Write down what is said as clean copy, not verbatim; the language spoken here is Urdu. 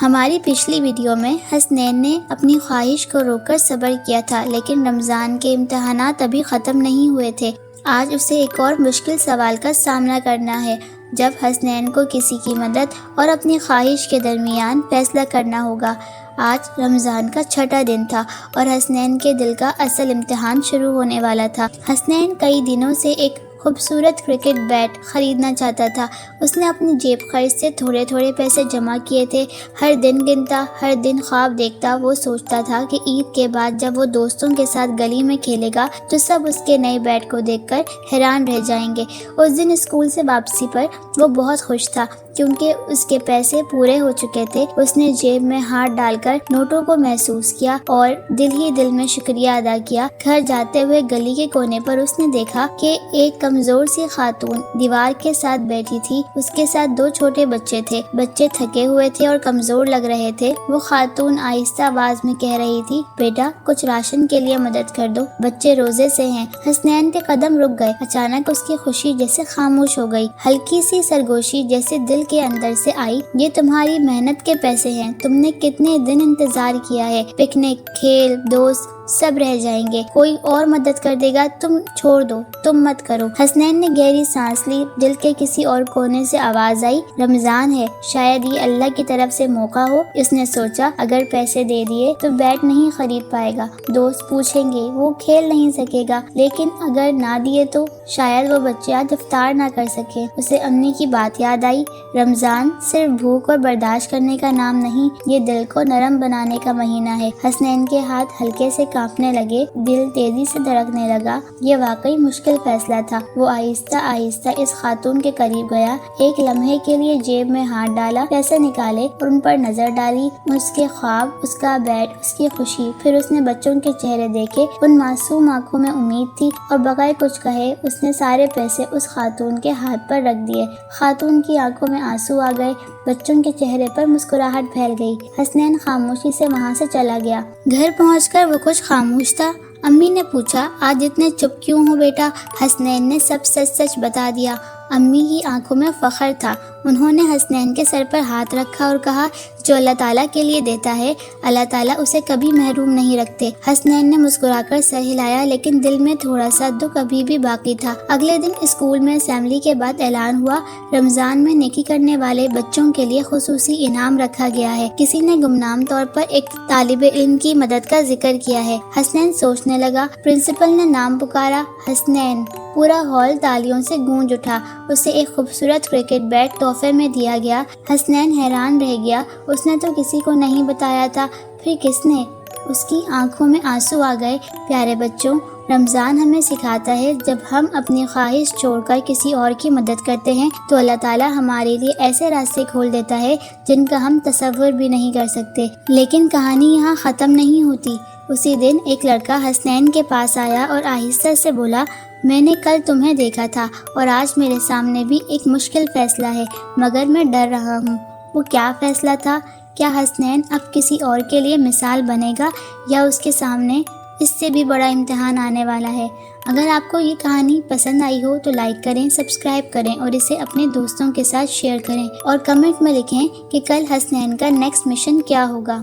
ہماری پچھلی ویڈیو میں حسنین نے اپنی خواہش کو روک کر صبر کیا تھا، لیکن رمضان کے امتحانات ابھی ختم نہیں ہوئے تھے۔ آج اسے ایک اور مشکل سوال کا سامنا کرنا ہے، جب حسنین کو کسی کی مدد اور اپنی خواہش کے درمیان فیصلہ کرنا ہوگا۔ آج رمضان کا چھٹا دن تھا اور حسنین کے دل کا اصل امتحان شروع ہونے والا تھا۔ حسنین کئی دنوں سے ایک خوبصورت کرکٹ بیٹ خریدنا چاہتا تھا۔ اس نے اپنی جیب خرچ سے تھوڑے تھوڑے پیسے جمع کیے تھے، ہر دن گنتا، ہر دن خواب دیکھتا۔ وہ سوچتا تھا کہ عید کے بعد جب وہ دوستوں کے ساتھ گلی میں کھیلے گا تو سب اس کے نئے بیٹ کو دیکھ کر حیران رہ جائیں گے۔ اس دن اسکول سے واپسی پر وہ بہت خوش تھا کیونکہ اس کے پیسے پورے ہو چکے تھے۔ اس نے جیب میں ہاتھ ڈال کر نوٹوں کو محسوس کیا اور دل ہی دل میں شکریہ ادا کیا۔ گھر جاتے ہوئے گلی کے کونے پر اس نے دیکھا کہ ایک کمزور سی خاتون دیوار کے ساتھ بیٹھی تھی۔ اس کے ساتھ دو چھوٹے بچے تھے۔ بچے تھکے ہوئے تھے اور کمزور لگ رہے تھے۔ وہ خاتون آہستہ آواز میں کہہ رہی تھی، بیٹا کچھ راشن کے لیے مدد کر دو، بچے روزے سے ہیں۔ حسنین کے قدم رک گئے۔ اچانک اس کی خوشی جیسے خاموش ہو گئی، ہلکی سی سرگوشی جیسے دل کے اندر سے آئی۔ یہ تمہاری محنت کے پیسے ہیں، تم نے کتنے دن انتظار کیا ہے۔ پکنک، کھیل، دوست سب رہ جائیں گے، کوئی اور مدد کر دے گا، تم چھوڑ دو، تم مت کرو۔ حسنین نے گہری سانس لی۔ دل کے کسی اور کونے سے آواز آئی، رمضان ہے، شاید یہ اللہ کی طرف سے موقع ہو۔ اس نے سوچا اگر پیسے دے دیے تو بیٹ نہیں خرید پائے گا، دوست پوچھیں گے، وہ کھیل نہیں سکے گا، لیکن اگر نہ دیے تو شاید وہ بچے آج افطار نہ کر سکے۔ اسے امی کی بات یاد آئی، رمضان صرف بھوک اور برداشت کرنے کا نام نہیں، یہ دل کو نرم بنانے کا مہینہ ہے۔ حسنین کے ہاتھ ہلکے سے کانپنے لگے، دل تیزی سے دھڑکنے لگا۔ یہ واقعی مشکل فیصلہ تھا۔ وہ آہستہ آہستہ اس خاتون کے قریب گیا، ایک لمحے کے لیے جیب میں ہاتھ ڈالا، پیسے نکالے اور ان پر نظر ڈالی۔ اس کے خواب، اس کا بیٹ، اس کی خوشی۔ پھر اس نے بچوں کے چہرے دیکھے، ان معصوم آنکھوں میں امید تھی، اور بغیر کچھ کہے اس نے سارے پیسے اس خاتون کے ہاتھ پر رکھ دیے۔ خاتون کی آنکھوں میں آنسو آ گئے، بچوں کے چہرے پر مسکراہٹ پھیل گئی۔ حسنین خاموشی سے وہاں سے چلا گیا۔ گھر پہنچ کر وہ کچھ خاموش تھا۔ امی نے پوچھا، آج اتنے چپ کیوں ہو بیٹا؟ حسنین نے سب سچ سچ بتا دیا۔ امی کی آنکھوں میں فخر تھا۔ انہوں نے حسنین کے سر پر ہاتھ رکھا اور کہا، جو اللہ تعالیٰ کے لیے دیتا ہے، اللہ تعالیٰ اسے کبھی محروم نہیں رکھتے۔ حسنین نے مسکرا کر سر ہلایا، لیکن دل میں تھوڑا سا دکھ ابھی بھی باقی تھا۔ اگلے دن اسکول میں اسمبلی کے بعد اعلان ہوا، رمضان میں نیکی کرنے والے بچوں کے لیے خصوصی انعام رکھا گیا ہے۔ کسی نے گمنام طور پر ایک طالب علم کی مدد کا ذکر کیا ہے۔ حسنین سوچنے لگا۔ پرنسپل نے نام پکارا، حسنین۔ پورا ہال تالیوں سے گونج اٹھا۔ اسے ایک خوبصورت کرکٹ بیٹ تحفے میں دیا گیا۔ حسنین حیران رہ گیا، اس نے تو کسی کو نہیں بتایا تھا، پھر کس نے؟ اس کی آنکھوں میں آنسو آ گئے۔ پیارے بچوں، رمضان ہمیں سکھاتا ہے جب ہم اپنی خواہش چھوڑ کر کسی اور کی مدد کرتے ہیں تو اللہ تعالیٰ ہمارے لیے ایسے راستے کھول دیتا ہے جن کا ہم تصور بھی نہیں کر سکتے۔ لیکن کہانی یہاں ختم نہیں ہوتی۔ اسی دن ایک لڑکا حسنین کے پاس آیا اور آہستہ سے بولا، میں نے کل تمہیں دیکھا تھا اور آج میرے سامنے بھی ایک مشکل فیصلہ ہے، مگر میں ڈر رہا ہوں۔ وہ کیا فیصلہ تھا؟ کیا حسنین اب کسی اور کے لیے مثال بنے گا یا اس کے سامنے اس سے بھی بڑا امتحان آنے والا ہے؟ اگر آپ کو یہ کہانی پسند آئی ہو تو لائک کریں، سبسکرائب کریں اور اسے اپنے دوستوں کے ساتھ شیئر کریں، اور کمنٹ میں لکھیں کہ کل حسنین کا نیکسٹ مشن کیا ہوگا۔